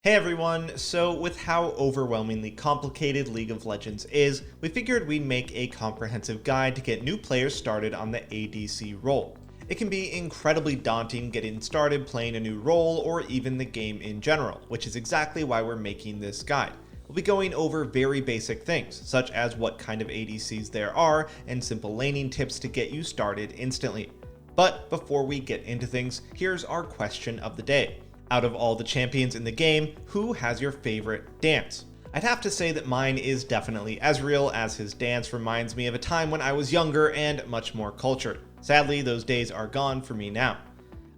Hey everyone, so with how overwhelmingly complicated League of Legends is, we figured we'd make a comprehensive guide to get new players started on the ADC role. It can be incredibly daunting getting started playing a new role or even the game in general, which is exactly why we're making this guide. We'll be going over very basic things, such as what kind of ADCs there are and simple laning tips to get you started instantly. But before we get into things, here's our question of the day. Out of all the champions in the game, who has your favorite dance? I'd have to say that mine is definitely Ezreal, as his dance reminds me of a time when I was younger and much more cultured. Sadly, those days are gone for me now.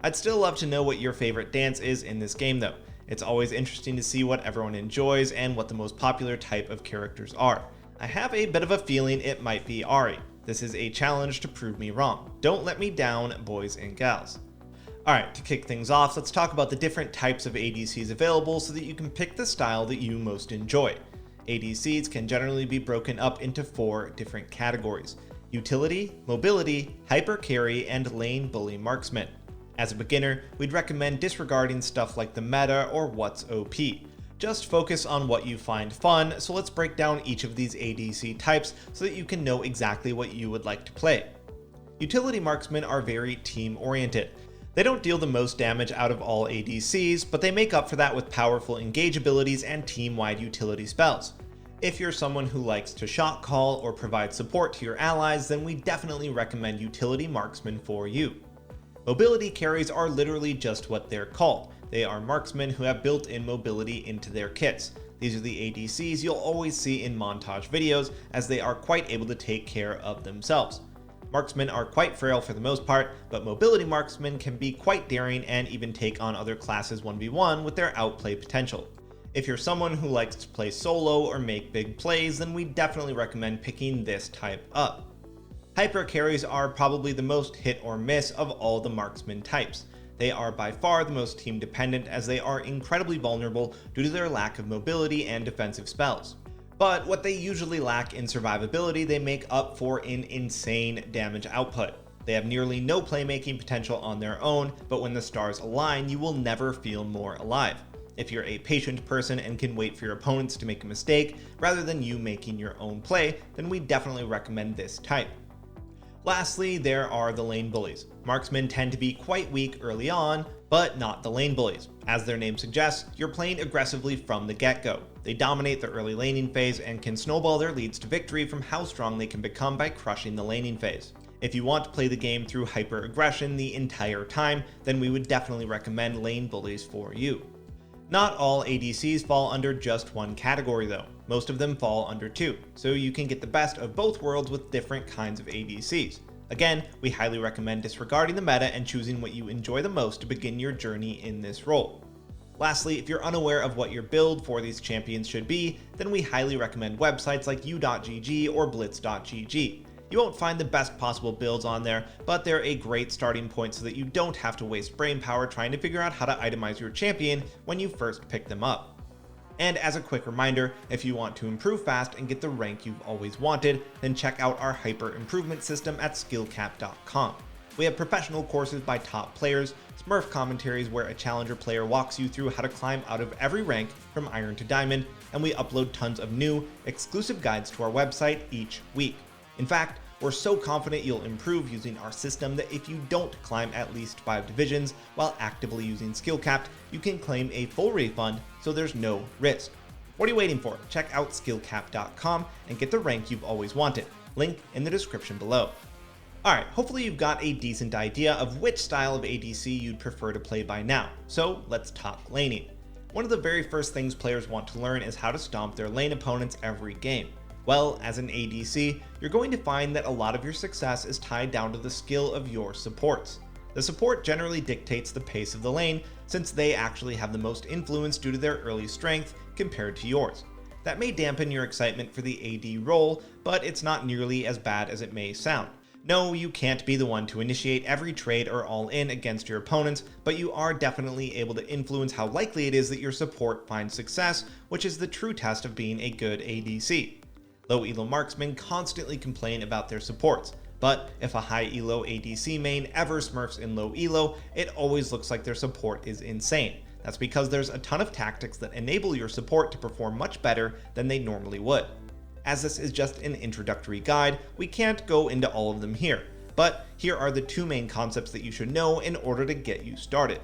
I'd still love to know what your favorite dance is in this game though. It's always interesting to see what everyone enjoys and what the most popular type of characters are. I have a bit of a feeling it might be Ahri. This is a challenge to prove me wrong. Don't let me down, boys and gals. Alright, to kick things off, let's talk about the different types of ADCs available so that you can pick the style that you most enjoy. ADCs can generally be broken up into 4 different categories: utility, mobility, hyper carry, and lane bully marksman. As a beginner, we'd recommend disregarding stuff like the meta or what's OP. Just focus on what you find fun, so let's break down each of these ADC types so that you can know exactly what you would like to play. Utility marksmen are very team-oriented. They don't deal the most damage out of all ADCs, but they make up for that with powerful engage abilities and team-wide utility spells. If you're someone who likes to shot call or provide support to your allies, then we definitely recommend utility marksmen for you. Mobility carries are literally just what they're called. They are marksmen who have built-in mobility into their kits. These are the ADCs you'll always see in montage videos, as they are quite able to take care of themselves. Marksmen are quite frail for the most part, but mobility marksmen can be quite daring and even take on other classes 1v1 with their outplay potential. If you're someone who likes to play solo or make big plays, then we definitely recommend picking this type up. Hyper carries are probably the most hit or miss of all the marksman types. They are by far the most team dependent, as they are incredibly vulnerable due to their lack of mobility and defensive spells. But what they usually lack in survivability, they make up for in insane damage output. They have nearly no playmaking potential on their own, but when the stars align, you will never feel more alive. If you're a patient person and can wait for your opponents to make a mistake, rather than you making your own play, then we definitely recommend this type. Lastly, there are the lane bullies. Marksmen tend to be quite weak early on, but not the lane bullies. As their name suggests, you're playing aggressively from the get-go. They dominate the early laning phase and can snowball their leads to victory from how strong they can become by crushing the laning phase. If you want to play the game through hyper-aggression the entire time, then we would definitely recommend lane bullies for you. Not all ADCs fall under just one category though. Most of them fall under 2, so you can get the best of both worlds with different kinds of ADCs. Again, we highly recommend disregarding the meta and choosing what you enjoy the most to begin your journey in this role. Lastly, if you're unaware of what your build for these champions should be, then we highly recommend websites like u.gg or blitz.gg. You won't find the best possible builds on there, but they're a great starting point so that you don't have to waste brainpower trying to figure out how to itemize your champion when you first pick them up. And as a quick reminder, if you want to improve fast and get the rank you've always wanted, then check out our hyper improvement system at SkillCapped.com. We have professional courses by top players, Smurf commentaries where a challenger player walks you through how to climb out of every rank from iron to diamond, and we upload tons of new, exclusive guides to our website each week. In fact, we're so confident you'll improve using our system that if you don't climb at least 5 divisions while actively using SkillCapped, you can claim a full refund, so there's no risk. What are you waiting for? Check out SkillCapped.com and get the rank you've always wanted. Link in the description below. Alright, hopefully you've got a decent idea of which style of ADC you'd prefer to play by now, so let's talk laning. One of the very first things players want to learn is how to stomp their lane opponents every game. Well, as an ADC, you're going to find that a lot of your success is tied down to the skill of your supports. The support generally dictates the pace of the lane, since they actually have the most influence due to their early strength compared to yours. That may dampen your excitement for the AD role, but it's not nearly as bad as it may sound. No, you can't be the one to initiate every trade or all-in against your opponents, but you are definitely able to influence how likely it is that your support finds success, which is the true test of being a good ADC. Low elo marksmen constantly complain about their supports, but if a high elo ADC main ever smurfs in low elo, it always looks like their support is insane. That's because there's a ton of tactics that enable your support to perform much better than they normally would. As this is just an introductory guide, we can't go into all of them here, but here are the two main concepts that you should know in order to get you started.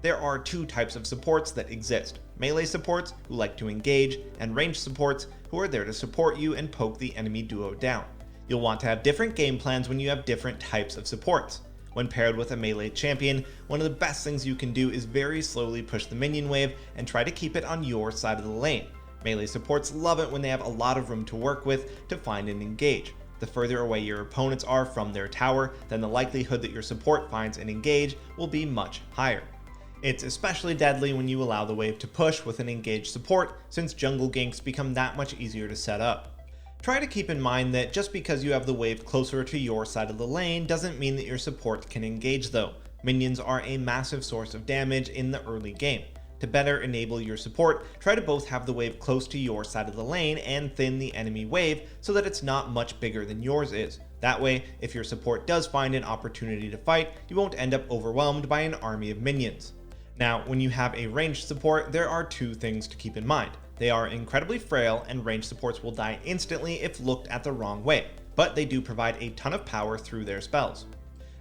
There are two types of supports that exist: melee supports, who like to engage, and ranged supports, who are there to support you and poke the enemy duo down. You'll want to have different game plans when you have different types of supports. When paired with a melee champion, one of the best things you can do is very slowly push the minion wave and try to keep it on your side of the lane. Melee supports love it when they have a lot of room to work with to find and engage. The further away your opponents are from their tower, then the likelihood that your support finds and engage will be much higher. It's especially deadly when you allow the wave to push with an engaged support, since jungle ganks become that much easier to set up. Try to keep in mind that just because you have the wave closer to your side of the lane doesn't mean that your support can engage though. Minions are a massive source of damage in the early game. To better enable your support, try to both have the wave close to your side of the lane and thin the enemy wave so that it's not much bigger than yours is. That way, if your support does find an opportunity to fight, you won't end up overwhelmed by an army of minions. Now, when you have a ranged support, there are two things to keep in mind. They are incredibly frail, and ranged supports will die instantly if looked at the wrong way, but they do provide a ton of power through their spells.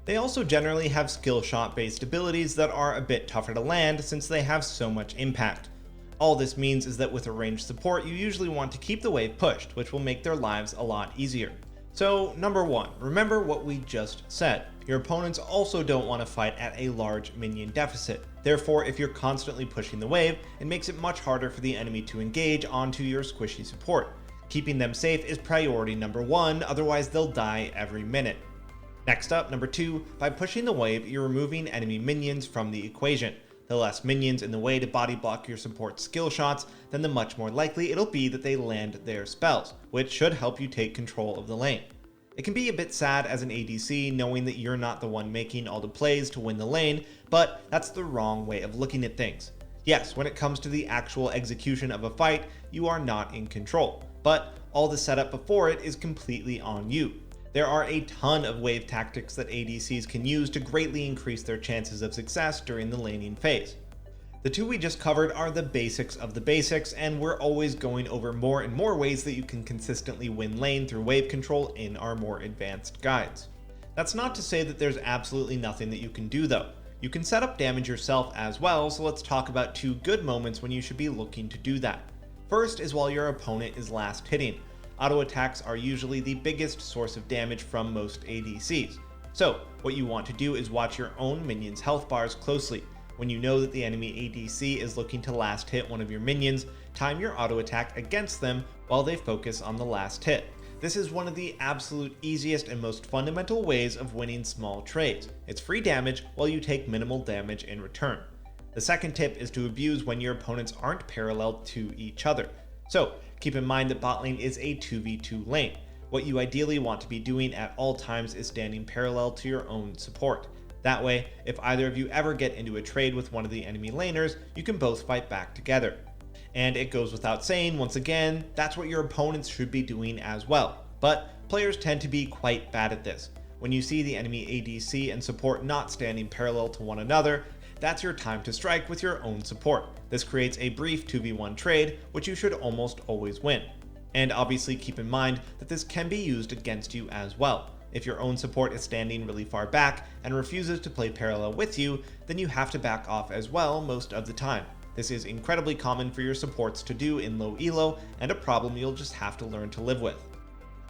They also generally have skill shot based abilities that are a bit tougher to land since they have so much impact. All this means is that with a ranged support, you usually want to keep the wave pushed, which will make their lives a lot easier. So number one, remember what we just said. Your opponents also don't want to fight at a large minion deficit. Therefore, if you're constantly pushing the wave, it makes it much harder for the enemy to engage onto your squishy support. Keeping them safe is priority number one, otherwise they'll die every minute. Next up, number two, by pushing the wave, you're removing enemy minions from the equation. The less minions in the way to body block your support skill shots, then the much more likely it'll be that they land their spells, which should help you take control of the lane. It can be a bit sad as an ADC knowing that you're not the one making all the plays to win the lane, but that's the wrong way of looking at things. Yes, when it comes to the actual execution of a fight, you are not in control, but all the setup before it is completely on you. There are a ton of wave tactics that ADCs can use to greatly increase their chances of success during the laning phase. The two we just covered are the basics of the basics, and we're always going over more and more ways that you can consistently win lane through wave control in our more advanced guides. That's not to say that there's absolutely nothing that you can do though. You can set up damage yourself as well, so let's talk about two good moments when you should be looking to do that. First is while your opponent is last hitting. Auto attacks are usually the biggest source of damage from most ADCs. So what you want to do is watch your own minions' health bars closely. When you know that the enemy ADC is looking to last hit one of your minions, time your auto attack against them while they focus on the last hit. This is one of the absolute easiest and most fundamental ways of winning small trades. It's free damage while you take minimal damage in return. The second tip is to abuse when your opponents aren't parallel to each other. So keep in mind that bot lane is a 2v2 lane. What you ideally want to be doing at all times is standing parallel to your own support. That way, if either of you ever get into a trade with one of the enemy laners, you can both fight back together. And it goes without saying, once again, that's what your opponents should be doing as well. But players tend to be quite bad at this. When you see the enemy ADC and support not standing parallel to one another, that's your time to strike with your own support. This creates a brief 2v1 trade, which you should almost always win. And obviously keep in mind that this can be used against you as well. If your own support is standing really far back and refuses to play parallel with you, then you have to back off as well most of the time. This is incredibly common for your supports to do in low elo, and a problem you'll just have to learn to live with.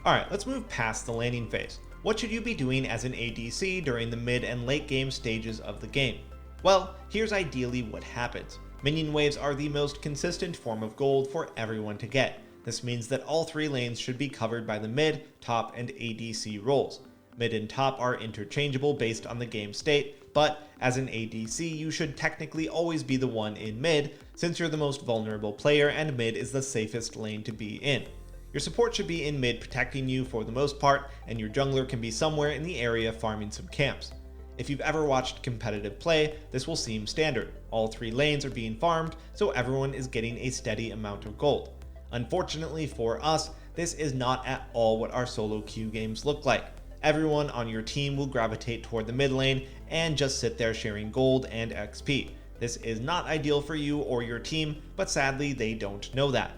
Alright, let's move past the laning phase. What should you be doing as an ADC during the mid and late game stages of the game? Well, here's ideally what happens. Minion waves are the most consistent form of gold for everyone to get. This means that all three lanes should be covered by the mid, top, and ADC roles. Mid and top are interchangeable based on the game state, but as an ADC you should technically always be the one in mid, since you're the most vulnerable player and mid is the safest lane to be in. Your support should be in mid protecting you for the most part, and your jungler can be somewhere in the area farming some camps. If you've ever watched competitive play, this will seem standard. All three lanes are being farmed, so everyone is getting a steady amount of gold. Unfortunately for us, this is not at all what our solo queue games look like. Everyone on your team will gravitate toward the mid lane and just sit there sharing gold and XP. This is not ideal for you or your team, but sadly they don't know that.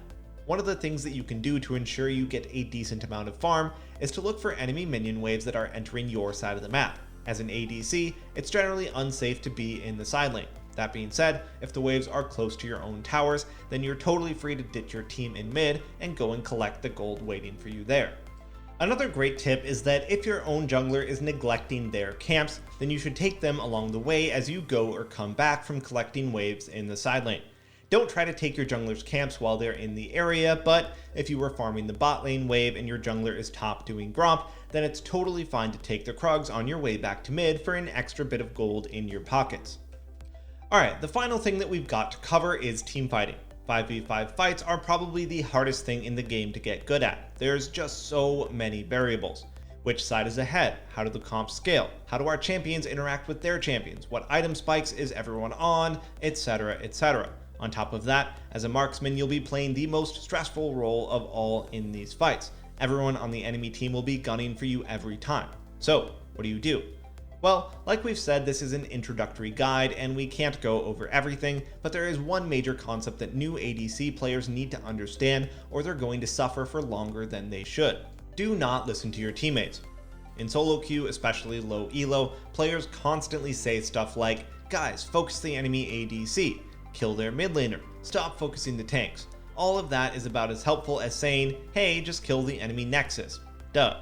One of the things that you can do to ensure you get a decent amount of farm is to look for enemy minion waves that are entering your side of the map. As an ADC, it's generally unsafe to be in the side lane. That being said, if the waves are close to your own towers, then you're totally free to ditch your team in mid and go and collect the gold waiting for you there. Another great tip is that if your own jungler is neglecting their camps, then you should take them along the way as you go or come back from collecting waves in the side lane. Don't try to take your jungler's camps while they're in the area, but if you were farming the bot lane wave and your jungler is top doing Gromp, then it's totally fine to take the Krugs on your way back to mid for an extra bit of gold in your pockets. Alright, the final thing that we've got to cover is teamfighting. 5v5 fights are probably the hardest thing in the game to get good at. There's just so many variables. Which side is ahead? How do the comps scale? How do our champions interact with their champions? What item spikes is everyone on? Etc, etc. On top of that, as a marksman, you'll be playing the most stressful role of all in these fights. Everyone on the enemy team will be gunning for you every time. So, what do? Well, like we've said, this is an introductory guide and we can't go over everything, but there is one major concept that new ADC players need to understand or they're going to suffer for longer than they should. Do not listen to your teammates. In solo queue, especially low elo, players constantly say stuff like, guys, focus the enemy ADC, kill their mid laner, stop focusing the tanks. All of that is about as helpful as saying, hey, just kill the enemy nexus. Duh.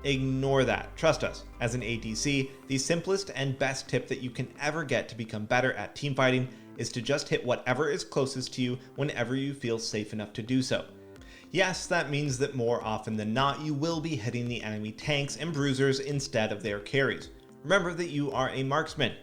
Ignore that. Trust us. As an ADC, the simplest and best tip that you can ever get to become better at teamfighting is to just hit whatever is closest to you whenever you feel safe enough to do so. Yes, that means that more often than not, you will be hitting the enemy tanks and bruisers instead of their carries. Remember that you are a marksman.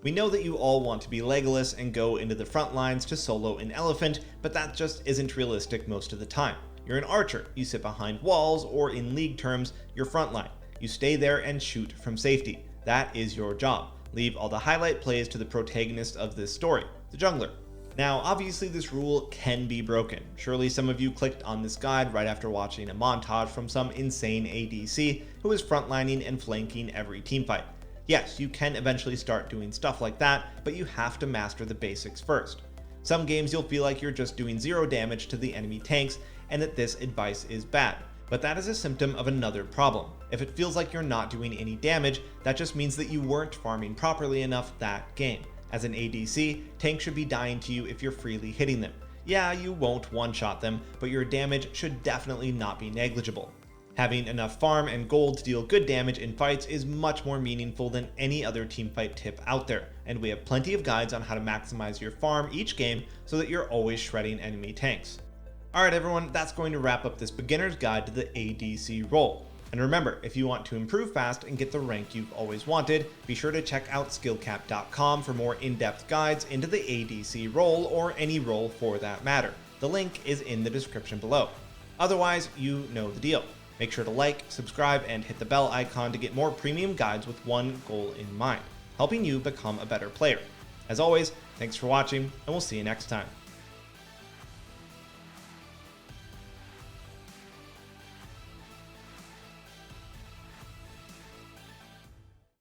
We know that you all want to be Legolas and go into the front lines to solo an elephant, but that just isn't realistic most of the time. You're an archer, you sit behind walls, or in league terms, your front line. You stay there and shoot from safety. That is your job. Leave all the highlight plays to the protagonist of this story, the jungler. Now, obviously this rule can be broken. Surely some of you clicked on this guide right after watching a montage from some insane ADC who is frontlining and flanking every teamfight. Yes, you can eventually start doing stuff like that, but you have to master the basics first. Some games you'll feel like you're just doing 0 damage to the enemy tanks and that this advice is bad. But that is a symptom of another problem. If it feels like you're not doing any damage, that just means that you weren't farming properly enough that game. As an ADC, tanks should be dying to you if you're freely hitting them. Yeah, you won't one-shot them, but your damage should definitely not be negligible. Having enough farm and gold to deal good damage in fights is much more meaningful than any other teamfight tip out there, and we have plenty of guides on how to maximize your farm each game so that you're always shredding enemy tanks. Alright everyone, that's going to wrap up this beginner's guide to the ADC role. And remember, if you want to improve fast and get the rank you've always wanted, be sure to check out SkillCapped.com for more in-depth guides into the ADC role or any role for that matter. The link is in the description below. Otherwise, you know the deal. Make sure to like, subscribe, and hit the bell icon to get more premium guides with one goal in mind, helping you become a better player. As always, thanks for watching, and we'll see you next time.